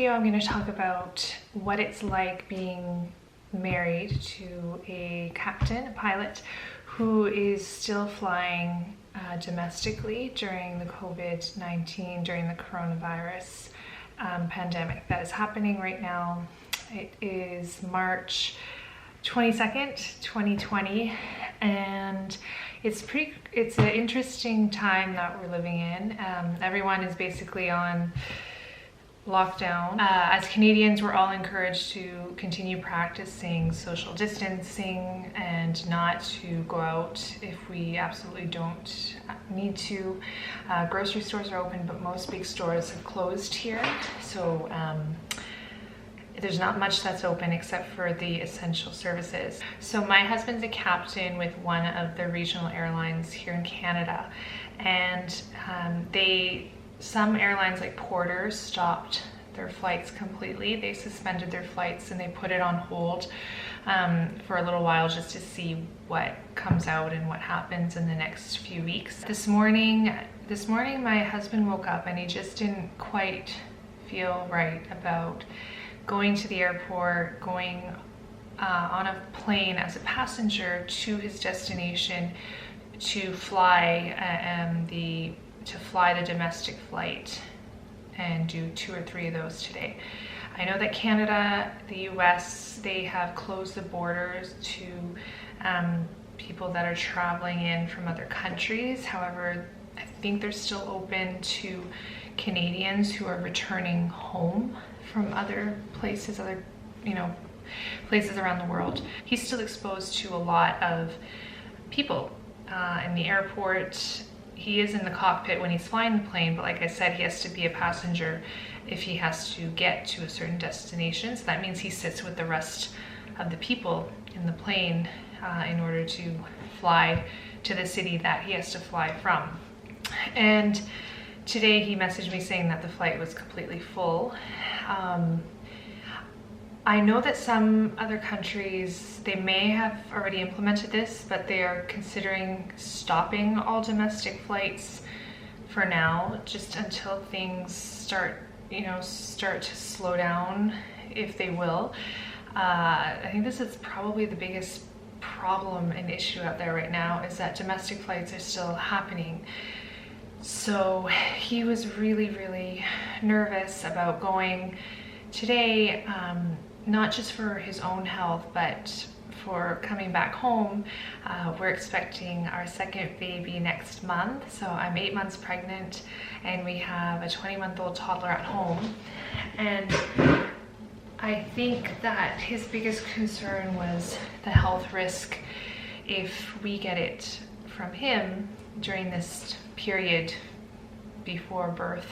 video, I'm going to talk about what it's like being married to a captain, a pilot, who is still flying domestically during the COVID-19, during the coronavirus pandemic that is happening right now. It is March 22nd, 2020, and it's an interesting time that we're living in. Everyone is basically on lockdown. As Canadians, we're all encouraged to continue practicing social distancing and not to go out if we absolutely don't need to. Grocery stores are open, but most big stores have closed here. So there's not much that's open except for the essential services. So my husband's a captain with one of the regional airlines here in Canada, and some airlines like Porter's stopped their flights completely. They suspended their flights and they put it on hold for a little while just to see what comes out and what happens in the next few weeks. This morning my husband woke up and he just didn't quite feel right about going to the airport, going on a plane as a passenger to his destination to fly the domestic flight and do 2 or 3 of those today. I know that Canada, the US, they have closed the borders to people that are traveling in from other countries. However, I think they're still open to Canadians who are returning home from other places, places around the world. He's still exposed to a lot of people in the airport. He is in the cockpit when he's flying the plane, but like I said, he has to be a passenger if he has to get to a certain destination. So that means he sits with the rest of the people in the plane in order to fly to the city that he has to fly from. And today he messaged me saying that the flight was completely full. I know that some other countries, they may have already implemented this, but they are considering stopping all domestic flights for now, just until things start to slow down, if they will. I think this is probably the biggest problem and issue out there right now, is that domestic flights are still happening. So he was really, really nervous about going today, not just for his own health, but for coming back home. We're expecting our second baby next month. So I'm 8 months pregnant and we have a 20-month-old toddler at home. And I think that his biggest concern was the health risk if we get it from him during this period before birth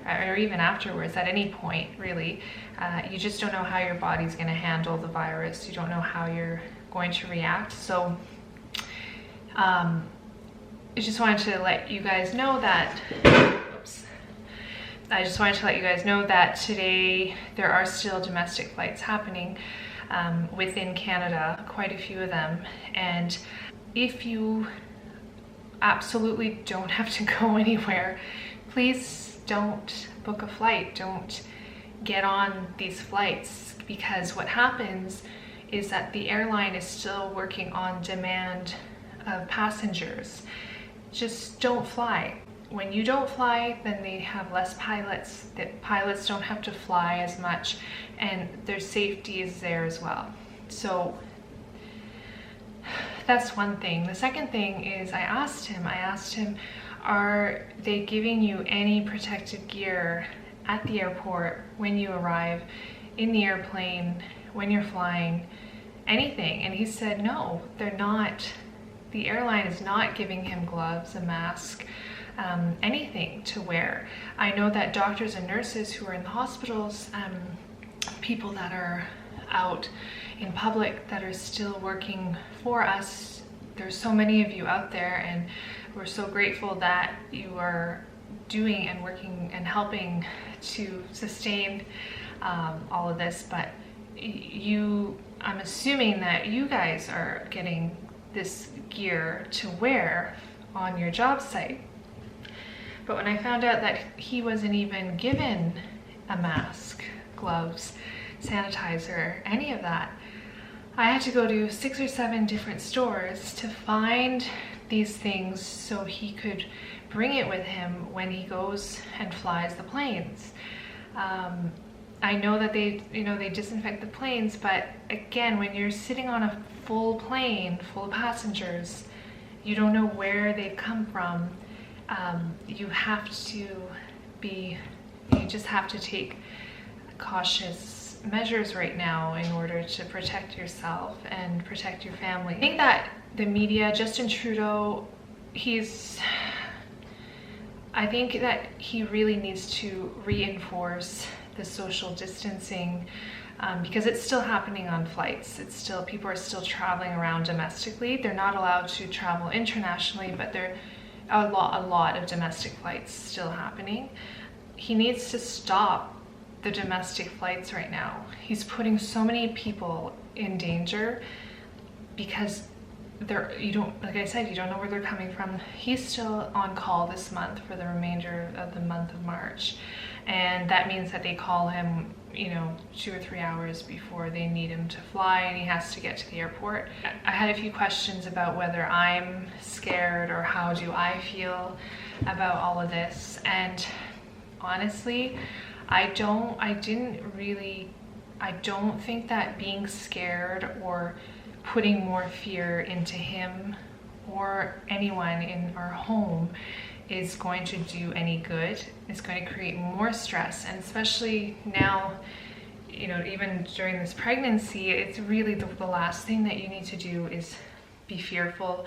or even afterwards, at any point really. You just don't know how your body's going to handle the virus. You don't know how you're going to react. So I just wanted to let you guys know that today there are still domestic flights happening within Canada, quite a few of them. And if you absolutely don't have to go anywhere, please don't book a flight. Don't get on these flights, because what happens is that the airline is still working on demand of passengers. Just don't fly. When you don't fly, then they have less pilots. The pilots don't have to fly as much, and their safety is there as well. So that's one thing. The second thing is I asked him, are they giving you any protective gear at the airport when you arrive, in the airplane, when you're flying, anything? And he said, no, they're not. The airline is not giving him gloves, a mask, anything to wear. I know that doctors and nurses who are in the hospitals, people that are out in public that are still working for us, there's so many of you out there, and we're so grateful that you are doing and working and helping to sustain all of this. But I'm assuming that you guys are getting this gear to wear on your job site. But when I found out that he wasn't even given a mask, gloves, sanitizer, any of that. I had to go to 6 or 7 different stores to find these things so he could bring it with him when he goes and flies the planes. I know that they disinfect the planes, but again, when you're sitting on a full plane full of passengers, you don't know where they've come from. You just have to take cautious measures right now in order to protect yourself and protect your family. I think that the media, Justin Trudeau, I think that he really needs to reinforce the social distancing because it's still happening on flights. People are still traveling around domestically. They're not allowed to travel internationally, but there are a lot of domestic flights still happening. He needs to stop the domestic flights right now. He's putting so many people in danger because like I said, you don't know where they're coming from. He's still on call this month for the remainder of the month of March. And that means that they call him, 2 or 3 hours before they need him to fly, and he has to get to the airport. I had a few questions about whether I'm scared or how do I feel about all of this. And honestly, I don't think that being scared or putting more fear into him or anyone in our home is going to do any good. It's going to create more stress, and especially now, even during this pregnancy, it's really the last thing that you need to do is be fearful.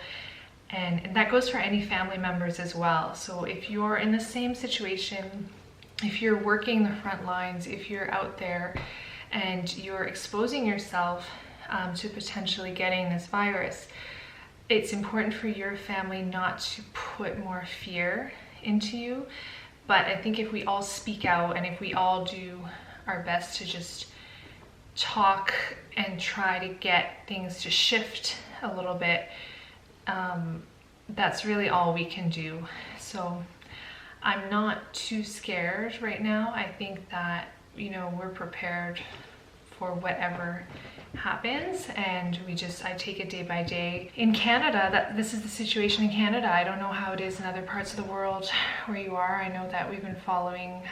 And that goes for any family members as well. So if you're in the same situation, if you're working the front lines, if you're out there and you're exposing yourself to potentially getting this virus, it's important for your family not to put more fear into you. But I think if we all speak out and if we all do our best to just talk and try to get things to shift a little bit, that's really all we can do. So I'm not too scared right now. I think that, we're prepared for whatever happens, and I take it day by day. In Canada, this is the situation in Canada. I don't know how it is in other parts of the world where you are. I know that we've been following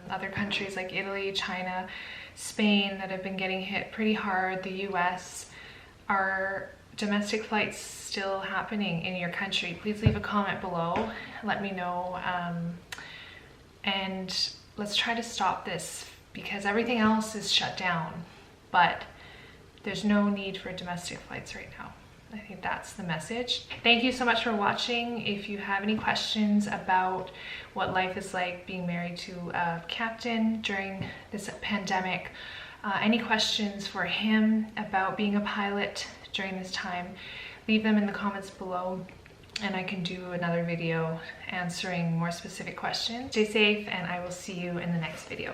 other countries like Italy, China, Spain that have been getting hit pretty hard, the US. Are domestic flights still happening in your country? Please leave a comment below. Let me know. And let's try to stop this because everything else is shut down. But there's no need for domestic flights right now. I think that's the message. Thank you so much for watching. If you have any questions about what life is like being married to a captain during this pandemic, any questions for him about being a pilot during this time, leave them in the comments below and I can do another video answering more specific questions. Stay safe, and I will see you in the next video.